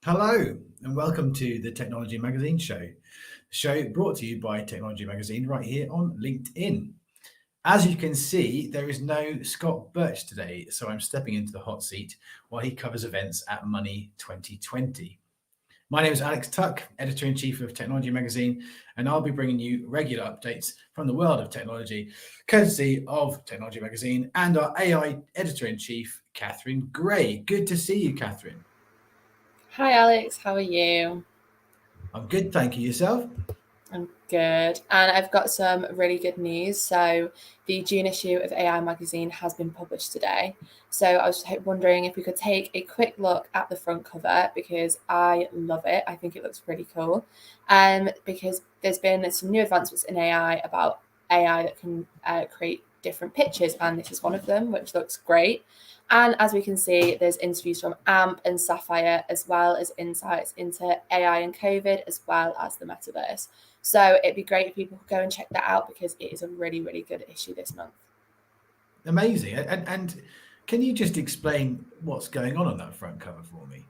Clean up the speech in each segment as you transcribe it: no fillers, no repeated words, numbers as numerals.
Hello, and welcome to the Technology Magazine show brought to you by Technology Magazine right here on LinkedIn. As you can see, there is no Scott Birch today, so I'm stepping into the hot seat while he covers events at Money 2020. My name is Alex Tuck, Editor-in-Chief of Technology Magazine, and I'll be bringing you regular updates from the world of technology, courtesy of Technology Magazine and our AI Editor-in-Chief, Catherine Gray. Good to see you, Catherine. Hi Alex, how are you? I'm good, thank you. Yourself? I'm good. And I've got some really good news. So, the June issue of AI Magazine has been published today. So, I was just wondering if we could take a quick look at the front cover because I love it. I think it looks pretty cool. Because there's been some new advancements in AI about AI that can create different pictures, and this is one of them, which looks great. And as we can see, there's interviews from AMP and Sapphire, as well as insights into AI and COVID, as well as the metaverse. So it'd be great if people could go and check that out because it is a really, really good issue this month. Amazing. And can you just explain what's going on that front cover for me?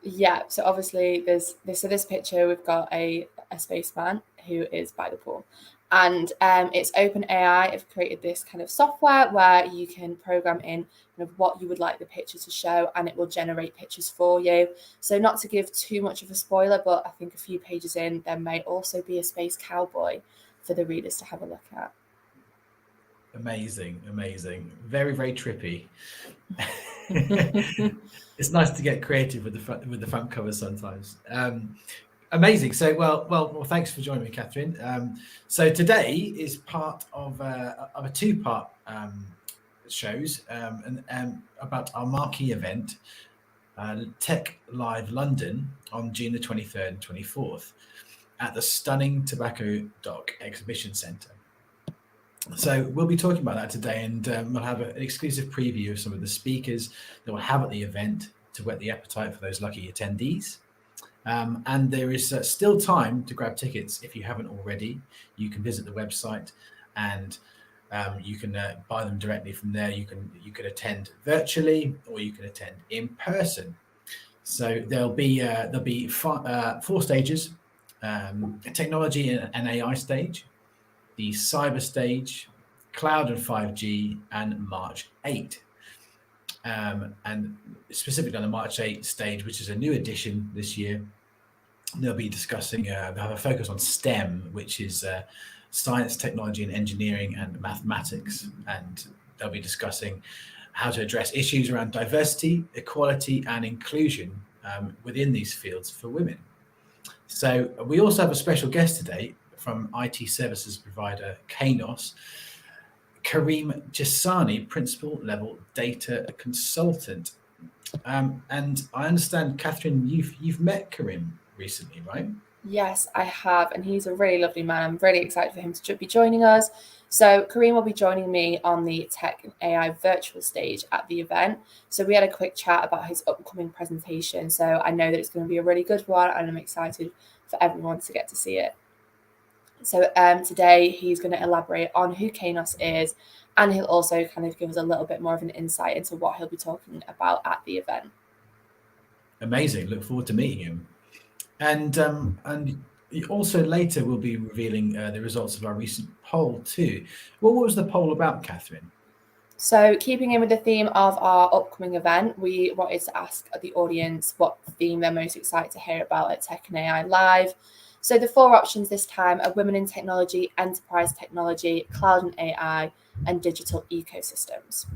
Yeah, so obviously there's this. So this picture we've got a spaceman who is by the pool, and it's OpenAI have created this kind of software where you can program in kind of what you would like the picture to show, and it will generate pictures for you. So not to give too much of a spoiler, but I think a few pages in there may also be a space cowboy for the readers to have a look at. Amazing, amazing. Very, very trippy. It's nice to get creative with the front cover sometimes. Amazing. So, well. Thanks for joining me, Catherine. So today is part of a two-part shows and about our marquee event, Tech Live London, on June the 23rd and 24th at the stunning Tobacco Dock Exhibition Centre. So we'll be talking about that today, and we'll have an exclusive preview of some of the speakers that we'll have at the event to whet the appetite for those lucky attendees. And there is still time to grab tickets if you haven't already. You can visit the website, and you can buy them directly from there. You can attend virtually, or you can attend in person. So there'll be four stages: a technology and AI stage, the cyber stage, cloud and 5G, and March 8. And specifically on the March 8 stage, which is a new addition this year, they'll be discussing, they'll have a focus on STEM, which is science, technology, and engineering and mathematics. And they'll be discussing how to address issues around diversity, equality, and inclusion within these fields for women. So we also have a special guest today from IT services provider Kainos, Karim Jasani, principal level data consultant. And I understand, Catherine, you've met Karim recently, right? Yes, I have, and he's a really lovely man. I'm really excited for him to be joining us. So Kareem will be joining me on the Tech and AI virtual stage at the event. So we had a quick chat about his upcoming presentation. So I know that it's going to be a really good one, and I'm excited for everyone to get to see it. So today he's going to elaborate on who Kanos is, and he'll also kind of give us a little bit more of an insight into what he'll be talking about at the event. Amazing. Look forward to meeting him. And also later we'll be revealing the results of our recent poll too. What was the poll about, Catherine? So, keeping in with the theme of our upcoming event, we wanted to ask the audience what theme they're most excited to hear about at Tech and AI Live. So, the four options this time are women in technology, enterprise technology, cloud and AI, and digital ecosystems.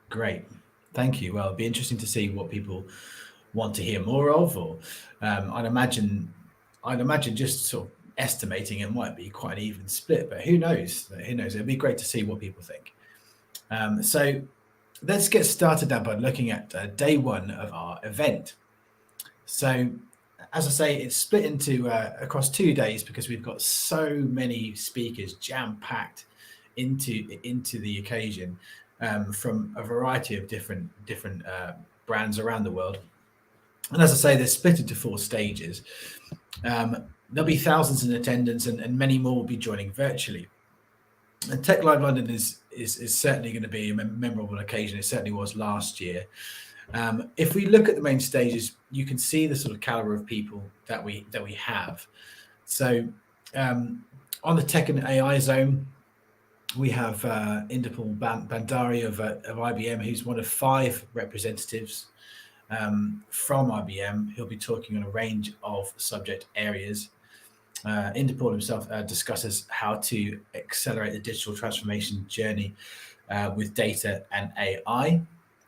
Great. Thank you. Well, it'll be interesting to see what people want to hear more of, or I'd imagine just sort of estimating it might be quite an even split, but who knows? Who knows? It'd be great to see what people think. So let's get started now by looking at day one of our event. So, as I say, it's split into across 2 days because we've got so many speakers jam packed into the occasion from a variety of different brands around the world. And as I say, they're split into four stages. There'll be thousands in attendance, and many more will be joining virtually. And Tech Live London is certainly going to be a memorable occasion. It certainly was last year. If we look at the main stages, you can see the sort of caliber of people that we have. So on the tech and AI zone, we have Inderpal Bandari of IBM, who's one of 5 representatives from IBM. He'll be talking on a range of subject areas. Inderpal himself discusses how to accelerate the digital transformation journey with data and AI,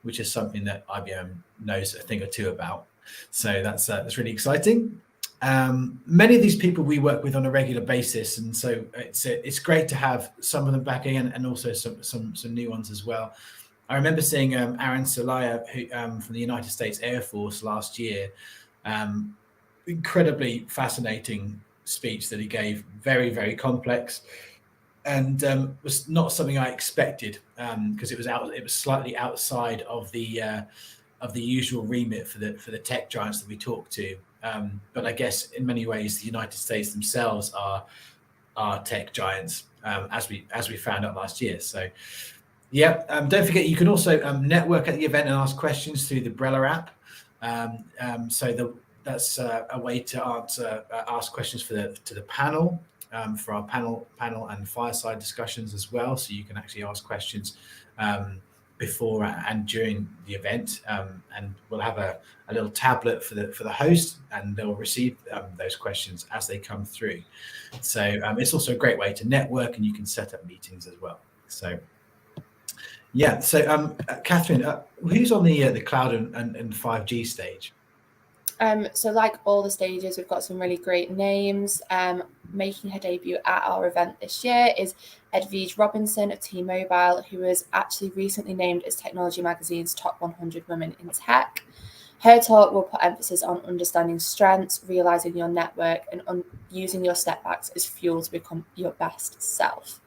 which is something that IBM knows a thing or two about. So that's really exciting. Many of these people we work with on a regular basis, and so it's great to have some of them back in, and also some new ones as well. I remember seeing Aaron Salaya, who from the United States Air Force last year. Incredibly fascinating speech that he gave, very, very complex, and was not something I expected, because it was slightly outside of the usual remit for the tech giants that we talk to. But I guess in many ways the United States themselves are tech giants, as we found out last year. So yeah, don't forget you can also network at the event and ask questions through the Brella app. That's a way to ask questions to the panel, for our panel and fireside discussions as well. So you can actually ask questions before and during the event, and we'll have a little tablet for the host, and they'll receive those questions as they come through. So it's also a great way to network, and you can set up meetings as well. So yeah, so Catherine, who's on the cloud and 5G stage? So like all the stages, we've got some really great names. Making her debut at our event this year is Edwige Robinson of T-Mobile, who was actually recently named as Technology Magazine's top 100 women in tech. Her talk will put emphasis on understanding strengths, realizing your network, and using your setbacks as fuel to become your best self.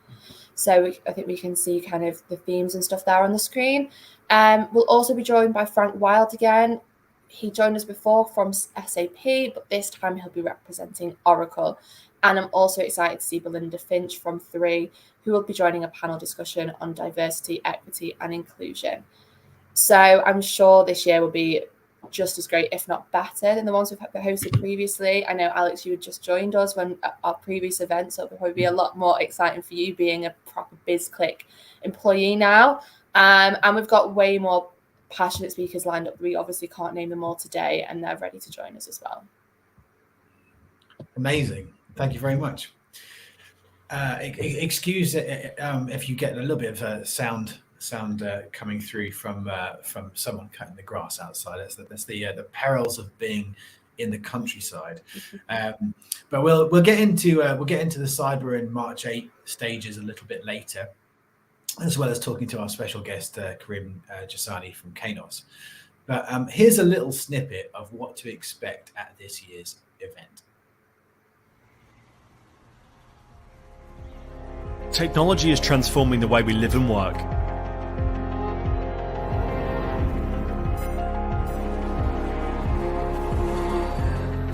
So I think we can see kind of the themes and stuff there on the screen. We'll also be joined by Frank Wild again. He joined us before from SAP, but this time he'll be representing Oracle. And I'm also excited to see Belinda Finch from 3, who will be joining a panel discussion on diversity, equity, and inclusion. So I'm sure this year will be just as great, if not better, than the ones we've hosted previously. I know, Alex, you had just joined us when our previous event, so it'll probably be a lot more exciting for you being a proper BizClick employee now. And we've got way more passionate speakers lined up. We obviously can't name them all today, and they're ready to join us as well. Amazing. Thank you very much. Excuse if you get a little bit of sound coming through from someone cutting the grass outside. That's the perils of being in the countryside. But we'll get into the Cyber and March 8 stages a little bit later, as well as talking to our special guest Karim Jassani from Kainos. But here's a little snippet of what to expect at this year's event. Technology is transforming the way we live and work.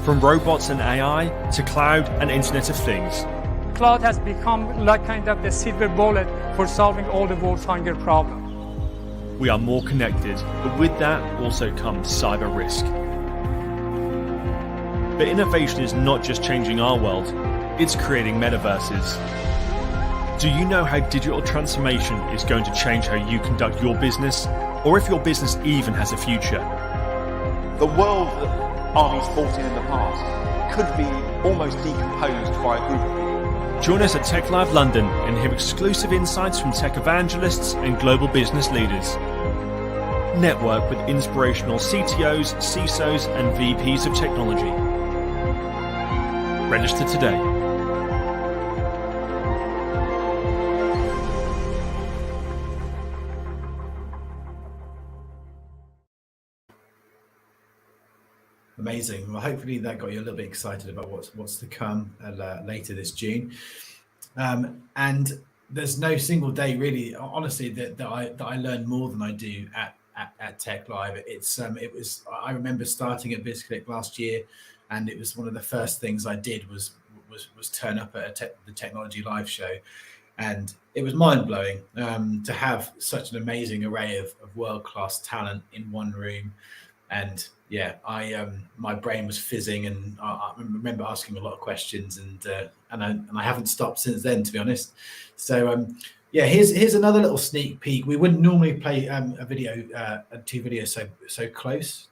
From robots and AI to cloud and Internet of Things. Cloud has become like kind of the silver bullet for solving all the world's hunger problem. We are more connected, but with that also comes cyber risk. But innovation is not just changing our world, it's creating metaverses. Do you know how digital transformation is going to change how you conduct your business, or if your business even has a future? The world that armies fought in the past could be almost decomposed by a group of people. Join us at Tech Live London and hear exclusive insights from tech evangelists and global business leaders. Network with inspirational CTOs, CISOs, and VPs of technology. Register today. Amazing. Well, hopefully that got you a little bit excited about what's to come later this June. And there's no single day, really, honestly, that I learn more than I do at Tech Live. I remember starting at BizClick last year, and it was one of the first things I did was turn up at the Technology Live show. And it was mind-blowing to have such an amazing array of world-class talent in one room. And yeah, my brain was fizzing, and I remember asking a lot of questions, and I haven't stopped since then, to be honest. So yeah, here's another little sneak peek. We wouldn't normally play a video, two videos so close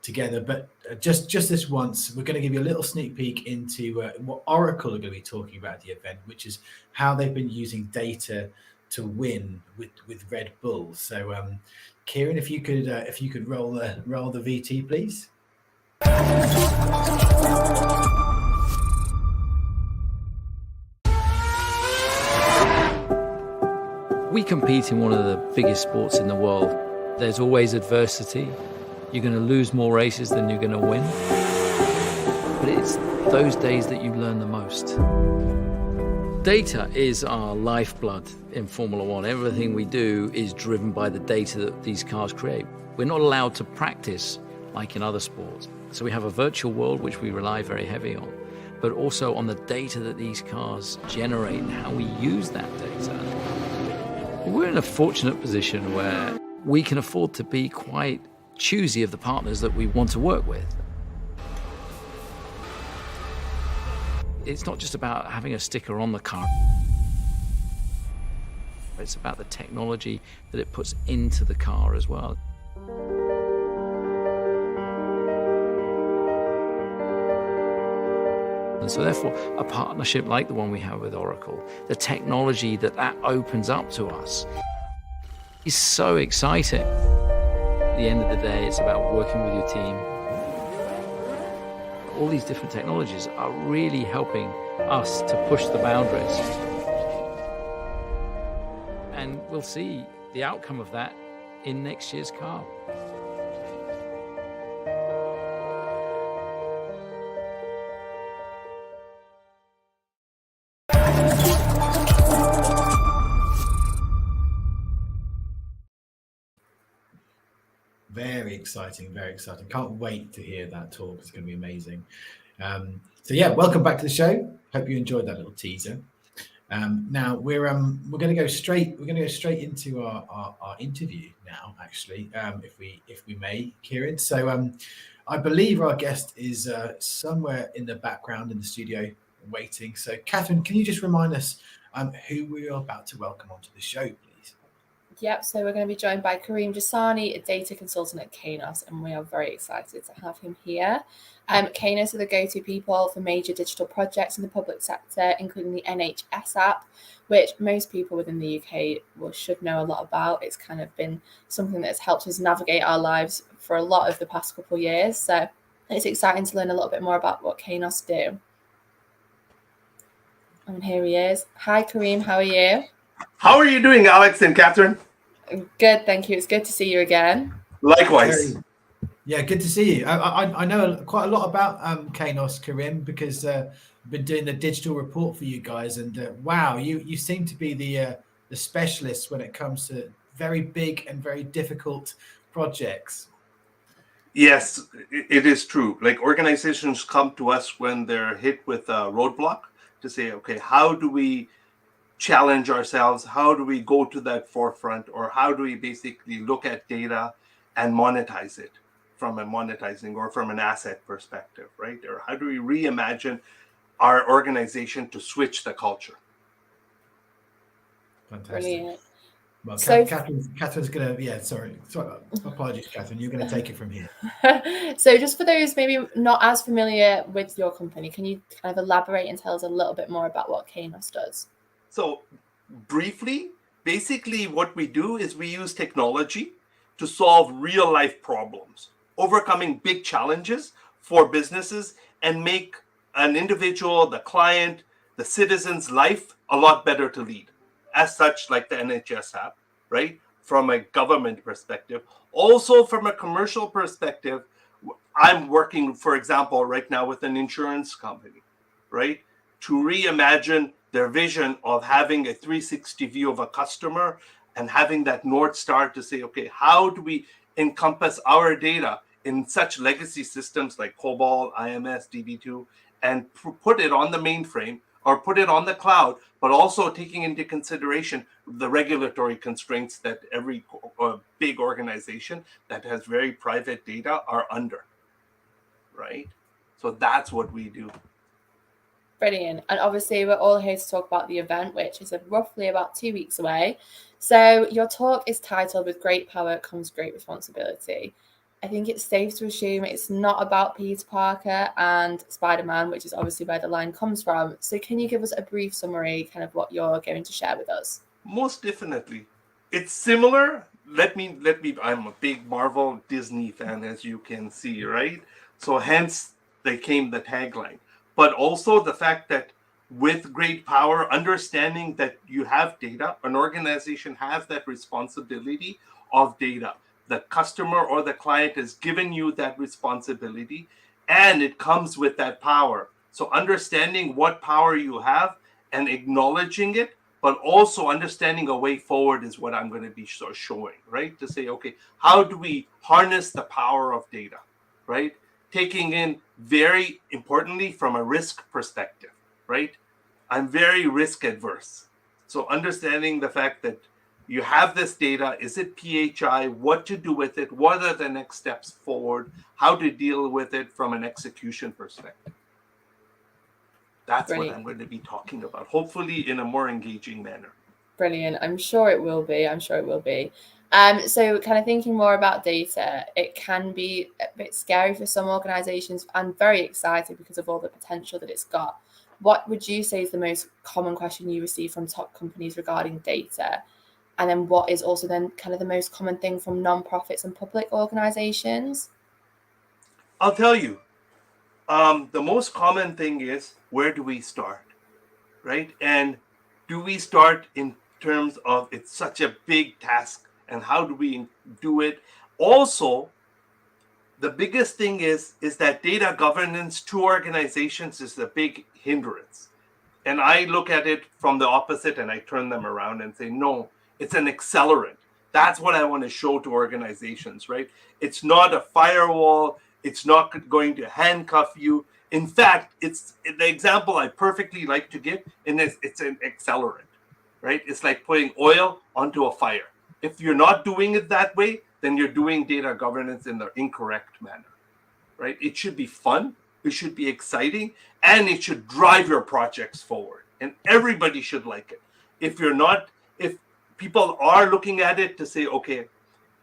together, but just this once, we're going to give you a little sneak peek into what Oracle are going to be talking about at the event, which is how they've been using data to win with Red Bull. So Kieran, if you could roll the VT, please. We compete in one of the biggest sports in the world. There's always adversity. You're going to lose more races than you're going to win. But it's those days that you learn the most. Data is our lifeblood in Formula One. Everything we do is driven by the data that these cars create. We're not allowed to practice like in other sports. So we have a virtual world, which we rely very heavy on, but also on the data that these cars generate and how we use that data. We're in a fortunate position where we can afford to be quite choosy of the partners that we want to work with. It's not just about having a sticker on the car. It's about the technology that it puts into the car as well. And so therefore, a partnership like the one we have with Oracle, the technology that opens up to us is so exciting. At the end of the day, it's about working with your team. All these different technologies are really helping us to push the boundaries. And we'll see the outcome of that in next year's car. Very exciting, very exciting. Can't wait to hear that talk. It's going to be amazing. So yeah, welcome back to the show. Hope you enjoyed that little teaser. Now we're going to go straight into our interview now, actually, if we may, Kieran. So I believe our guest is somewhere in the background in the studio waiting. So Catherine, can you just remind us who we are about to welcome onto the show, please? Yep, so we're going to be joined by Kareem Jasani, a data consultant at Kainos, and we are very excited to have him here. Kainos are the go-to people for major digital projects in the public sector, including the NHS app, which most people within the UK should know a lot about. It's kind of been something that's helped us navigate our lives for a lot of the past couple of years. So it's exciting to learn a little bit more about what Kainos do. And here he is. Hi, Kareem. How are you? How are you doing, Alex and Catherine? Good, thank you. It's good to see you again. Likewise. Yeah, good to see you. I know quite a lot about Kainos, Kareem, because I've been doing the digital report for you guys, and wow, you seem to be the specialist when it comes to very big and very difficult projects. Yes, it is true. Like, organizations come to us when they're hit with a roadblock to say, okay, how do we challenge ourselves? How do we go to that forefront? Or how do we basically look at data and monetize it from a monetizing or from an asset perspective, right? Or how do we reimagine our organization to switch the culture? Fantastic. Brilliant. Well, So- Catherine's going to, sorry. Apologies, Catherine. You're going to take it from here. So just for those maybe not as familiar with your company, can you kind of elaborate and tell us a little bit more about what Kainos does? So briefly, basically what we do is we use technology to solve real life problems, overcoming big challenges for businesses, and make an individual, the client, the citizen's life a lot better to lead. As such, like the NHS app, right? From a government perspective. Also from a commercial perspective, I'm working, for example, right now with an insurance company, right? To reimagine their vision of having a 360 view of a customer and having that North Star to say, okay, how do we encompass our data in such legacy systems like COBOL, IMS, DB2, and put it on the mainframe or put it on the cloud, but also taking into consideration the regulatory constraints that every big organization that has very private data are under, right? So that's what we do. Brilliant. And obviously, we're all here to talk about the event, which is roughly about 2 weeks away. So your talk is titled "With Great Power Comes Great Responsibility." I think it's safe to assume it's not about Peter Parker and Spider-Man, which is obviously where the line comes from. So can you give us a brief summary, kind of what you're going to share with us? Most definitely. It's similar. Let me, I'm a big Marvel Disney fan, as you can see, right? So hence they came the tagline. But also the fact that with great power, understanding that you have data, an organization has that responsibility of data. The customer or the client has given you that responsibility, and it comes with that power. So understanding what power you have and acknowledging it, but also understanding a way forward is what I'm going to be showing, right? To say, okay, how do we harness the power of data, right? Taking in, very importantly, from a risk perspective, right? I'm very risk adverse. So understanding the fact that you have this data, is it PHI, what to do with it, what are the next steps forward, how to deal with it from an execution perspective. That's Brilliant. what I'm going to be talking about, hopefully in a more engaging manner. Brilliant. I'm sure it will be. So kind of thinking more about data, it can be a bit scary for some organizations and very exciting because of all the potential that it's got. What would you say is the most common question you receive from top companies regarding data? And then what is also then kind of the most common thing from nonprofits and public organizations? I'll tell you, the most common thing is, where do we start, right? And do we start in terms of it's such a big task, and how do we do it? Also, the biggest thing is that data governance to organizations is a big hindrance. And I look at it from the opposite, and I turn them around and say, no, it's an accelerant. That's what I want to show to organizations, right? It's not a firewall. It's not going to handcuff you. In fact, it's the example I perfectly like to give, and it's an accelerant, right? It's like putting oil onto a fire. If you're not doing it that way, then you're doing data governance in the incorrect manner, right? It should be fun, it should be exciting, and it should drive your projects forward. And everybody should like it. If people are looking at it to say, okay,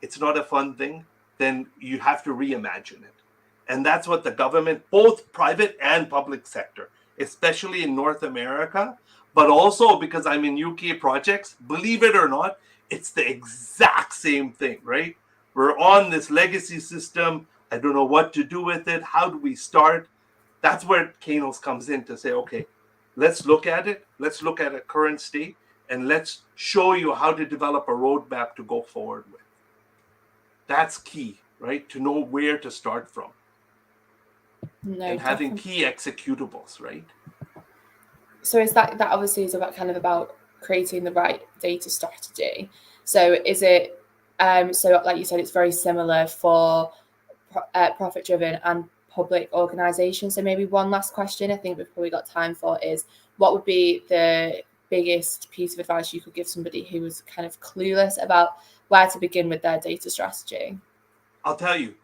it's not a fun thing, then you have to reimagine it. And that's what the government, both private and public sector, especially in North America, but also because I'm in UK projects, believe it or not, it's the exact same thing, right? We're on this legacy system. I don't know what to do with it. How do we start? That's where Kainos comes in to say, okay, let's look at it. Let's look at a current state, and let's show you how to develop a roadmap to go forward with. That's key, right? To know where to start from. And having key executables, right? So is that obviously is about creating the right data strategy. So is it so like you said, it's very similar for profit driven and public organizations. So maybe one last question I think we've probably got time for is, what would be the biggest piece of advice you could give somebody who was kind of clueless about where to begin with their data strategy? I'll tell you,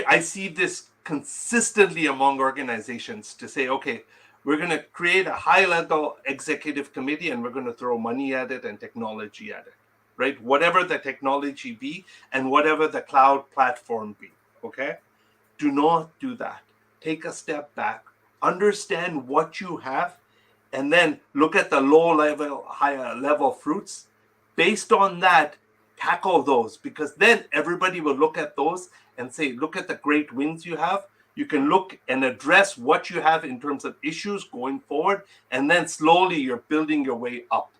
I see this consistently among organizations to say, okay, we're going to create a high-level executive committee and we're going to throw money at it and technology at it, right? Whatever the technology be and whatever the cloud platform be, okay? Do not do that. Take a step back, understand what you have, and then look at the low-level, higher-level fruits. Based on that, tackle those, because then everybody will look at those and say, look at the great wins you have. You can look and address what you have in terms of issues going forward, and then slowly you're building your way up,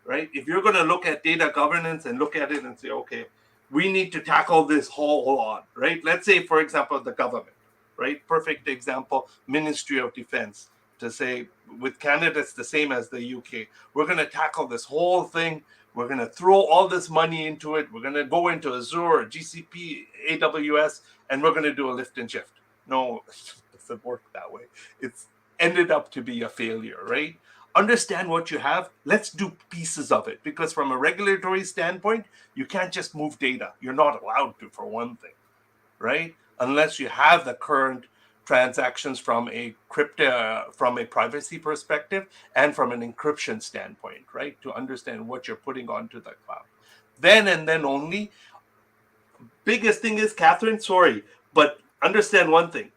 right? If you're going to look at data governance and look at it and say, okay, we need to tackle this whole on, right? Let's say, for example, the government, right? Perfect example, Ministry of Defense, to say with Canada, it's the same as the UK. We're going to tackle this whole thing. We're going to throw all this money into it. We're going to go into Azure, GCP, AWS, and we're going to do a lift and shift. No, it doesn't work that way. ended up to be a failure, right? Understand what you have. Let's do pieces of it, because from a regulatory standpoint, you can't just move data. You're not allowed to, for one thing, right? Unless you have the current transactions from a from a privacy perspective and from an encryption standpoint, right? To understand what you're putting onto the cloud. Then and then only. Biggest thing is, Catherine, sorry, but understand one thing.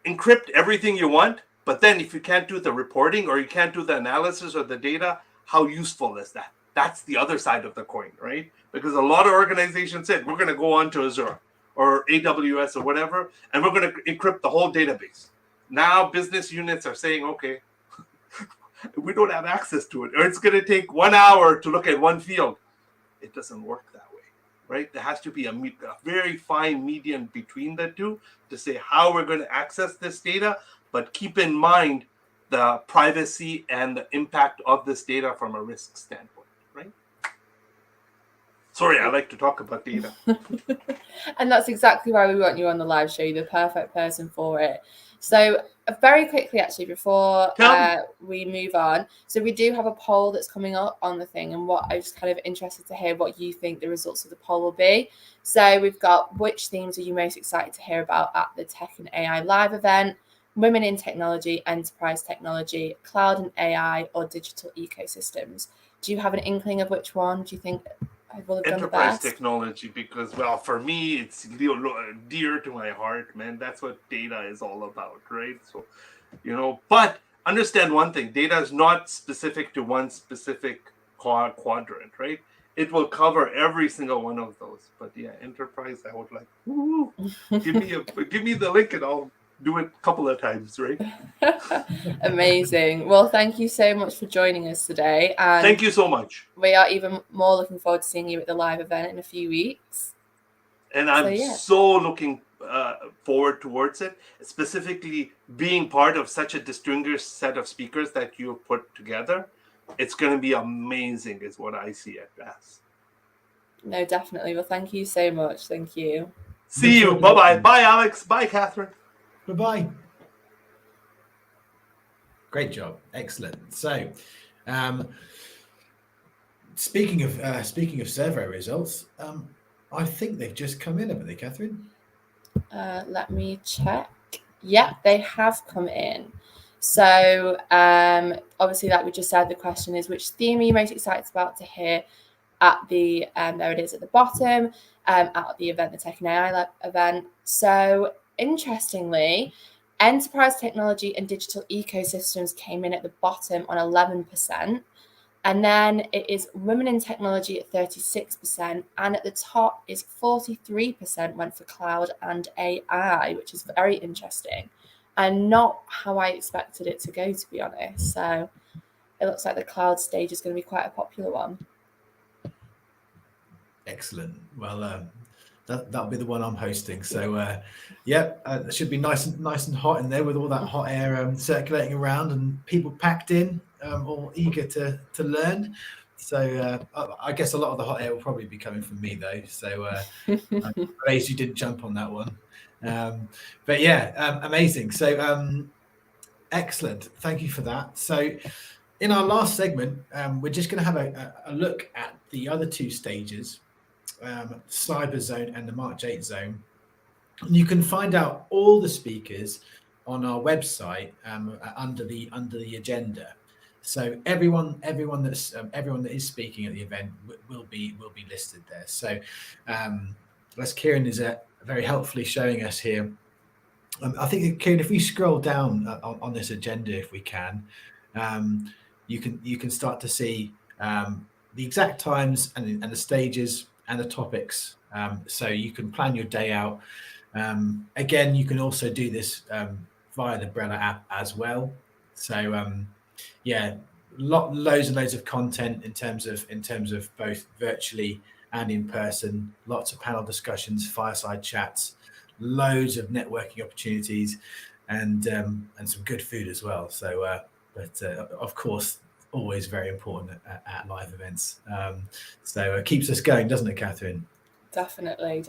Encrypt everything you want, but then if you can't do the reporting or you can't do the analysis or the data, how useful is that? That's the other side of the coin, right? Because a lot of organizations said, we're going to go on to Azure or AWS or whatever, and we're going to encrypt the whole database. Now business units are saying, okay, we don't have access to it, or it's going to take 1 hour to look at one field. It doesn't work that way, right? There has to be a very fine median between the two to say how we're going to access this data, but keep in mind the privacy and the impact of this data from a risk standpoint, right? Sorry, I like to talk about data. And that's exactly why we want you on the live show. You're the perfect person for it. So very quickly, actually, before we move on, so we do have a poll that's coming up on the thing, and what I was kind of interested to hear what you think the results of the poll will be. So we've got, which themes are you most excited to hear about at the Tech and AI live event? Women in technology, enterprise technology, cloud and AI, or digital ecosystems? Do you have an inkling of which one do you think will have done the Enterprise best? technology, because, well, for me, it's dear to my heart, man. That's what data is all about, right? So, but understand one thing, data is not specific to one specific quadrant, right? It will cover every single one of those. But yeah, enterprise, I would like, give me the link and I'll do it a couple of times, right? Amazing. Well, thank you so much for joining us today. And thank you so much. We are even more looking forward to seeing you at the live event in a few weeks. And I'm so looking forward towards it, specifically being part of such a distinguished set of speakers that you have put together. It's going to be amazing is what I see it as. No, definitely. Well, thank you so much. Thank you. See you. Bye-bye. Bye, Alex. Bye, Catherine. Bye-bye. Great job. Excellent. So, speaking of survey results, I think they've just come in, haven't they, Catherine? Let me check. Yeah, they have come in. So, obviously, like we just said, the question is, which theme are you most excited about to hear at the, there it is at the bottom, at the event, the Tech and AI event. So, interestingly, enterprise technology and digital ecosystems came in at the bottom on 11%. And then it is women in technology at 36%. And at the top is 43% went for cloud and AI, which is very interesting and not how I expected it to go, to be honest. So it looks like the cloud stage is going to be quite a popular one. Excellent. Well, that'll be the one I'm hosting. So, it should be nice and hot in there with all that hot air circulating around and people packed in, all eager to learn. So, I guess a lot of the hot air will probably be coming from me though. So, I'm amazed you didn't jump on that one. But yeah, amazing. So, excellent. Thank you for that. So, in our last segment, we're just going to have a look at the other two stages. Cyber Zone and the March 8 Zone. You can find out all the speakers on our website under the agenda. So everyone that is speaking at the event will be listed there. So as Kieran is very helpfully showing us here, I think, Kieran, if we scroll down on this agenda, if we can, you can start to see the exact times and the stages and the topics, so you can plan your day out. Again, you can also do this via the Brella app as well. So loads and loads of content in terms of both virtually and in person. Lots of panel discussions, fireside chats, loads of networking opportunities, and some good food as well. So, but of course, always very important at live events. So it keeps us going, doesn't it, Catherine? Definitely.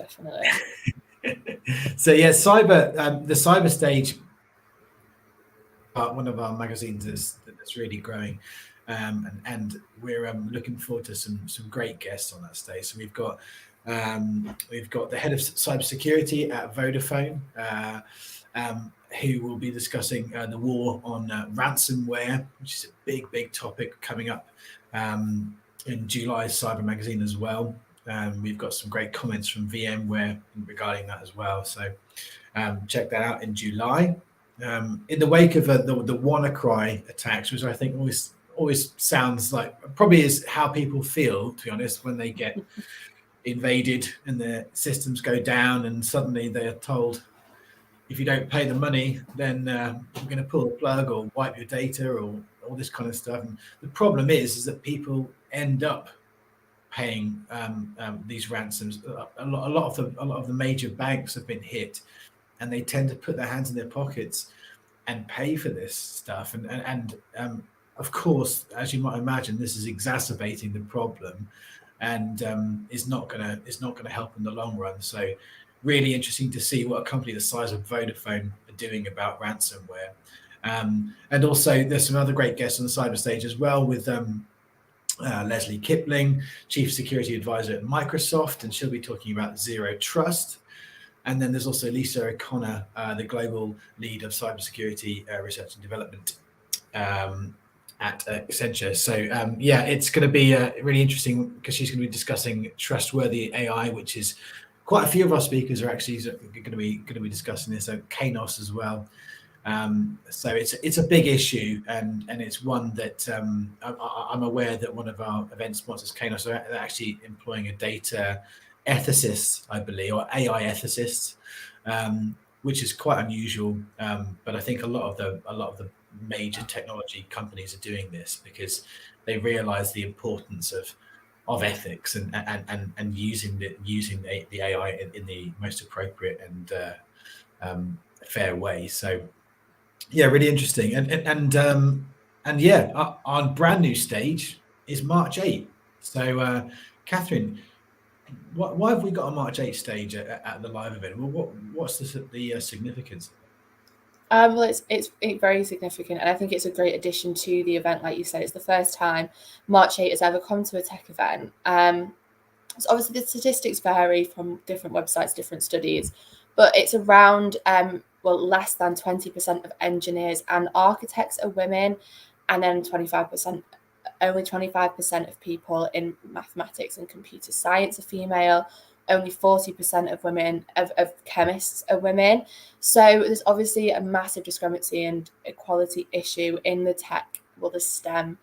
So yeah, the cyber stage one of our magazines that's really growing, and we're looking forward to some great guests on that stage. So we've got the head of cybersecurity at Vodafone, who will be discussing the war on ransomware, which is a big topic coming up in July's Cyber Magazine as well. We've got some great comments from VMware regarding that as well. So check that out in July. In the wake of the WannaCry attacks, which I think always sounds like probably is how people feel, to be honest, when they get invaded and their systems go down and suddenly they're told, if you don't pay the money, then we're going to pull the plug or wipe your data or all this kind of stuff. And the problem is that people end up paying these ransoms. A lot of the major banks have been hit, and they tend to put their hands in their pockets and pay for this stuff. And of course, as you might imagine, this is exacerbating the problem, and is not going to help in the long run. So, really interesting to see what a company the size of Vodafone are doing about ransomware. And also, there's some other great guests on the cyber stage as well, with Leslie Kipling, Chief Security Advisor at Microsoft, and she'll be talking about Zero Trust. And then there's also Lisa O'Connor, the Global Lead of Cybersecurity Research and Development at Accenture. So it's going to be really interesting because she's going to be discussing trustworthy AI, which is quite a few of our speakers are actually going to be discussing this. So Kainos as well. So it's a big issue, and it's one that I'm aware that one of our event sponsors, Kainos, are actually employing a data ethicist, I believe, or AI ethicist, which is quite unusual. But I think a lot of the major technology companies are doing this because they realize the importance of ethics and using the AI in the most appropriate and fair way. So yeah, really interesting. And yeah, our brand new stage is March 8. So Catherine, why have we got a March 8 stage at the live event? Well, what's the significance? Well, it's very significant, and I think it's a great addition to the event. Like you said, it's the first time March 8 has ever come to a tech event. So obviously the statistics vary from different websites, different studies, but it's around less than 20% of engineers and architects are women, and then only 25% of people in mathematics and computer science are female. Only 40% of women, of chemists are women. So there's obviously a massive discrepancy and equality issue in the the STEM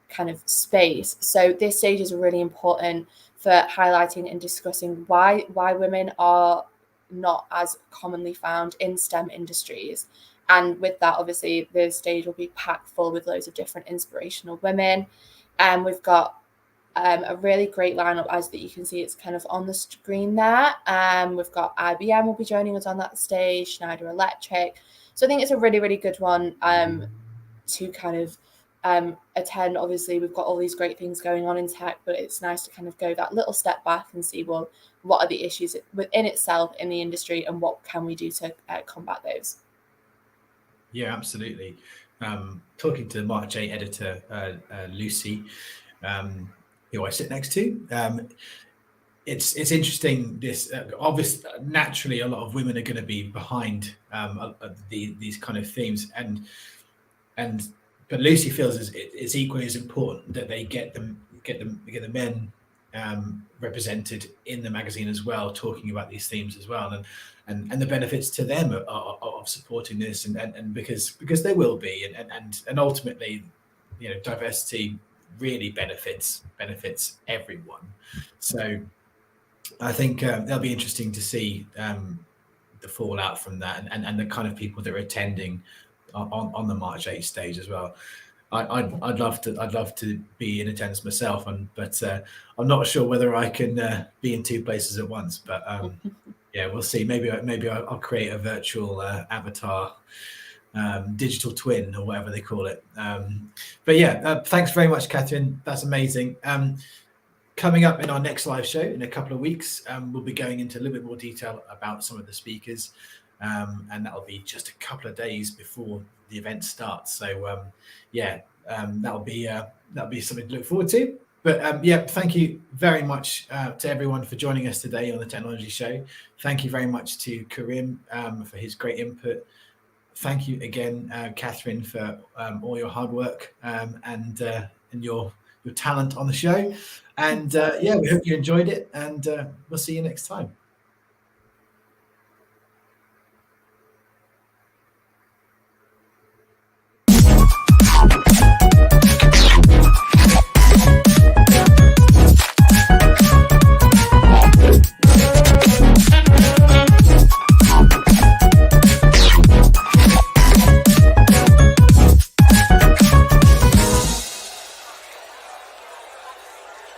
kind of space. So this stage is really important for highlighting and discussing why women are not as commonly found in STEM industries. And with that, obviously, the stage will be packed full with loads of different inspirational women. And we've got a really great lineup, as that you can see, it's kind of on the screen there. We've got IBM will be joining us on that stage, Schneider Electric. So I think it's a really, really good one to kind of attend. Obviously, we've got all these great things going on in tech, but it's nice to kind of go that little step back and see, well, what are the issues within itself in the industry and what can we do to combat those? Yeah, absolutely. Talking to March 8 editor Lucy, who I sit next to, it's interesting. This obviously, naturally, a lot of women are going to be behind these kind of themes, but Lucy feels it's equally as important that they get the men represented in the magazine as well, talking about these themes as well, and the benefits to them of supporting this, and because there will be, and ultimately, diversity really benefits everyone. So I think that'll be interesting to see the fallout from that, and the kind of people that are attending on the March 8 stage as well. I'd love to be in attendance myself, but I'm not sure whether I can be in two places at once. But yeah, we'll see. Maybe I'll create a virtual avatar, digital twin, or whatever they call it. But yeah, thanks very much, Catherine. That's amazing. Coming up in our next live show in a couple of weeks, we'll be going into a little bit more detail about some of the speakers. and that'll be just a couple of days before the event starts. So that'll be something to look forward to. But thank you very much to everyone for joining us today on the Technology Show. Thank you very much to Karim for his great input. Thank you again, Catherine, for all your hard work and your talent on the show. And we hope you enjoyed it, and we'll see you next time.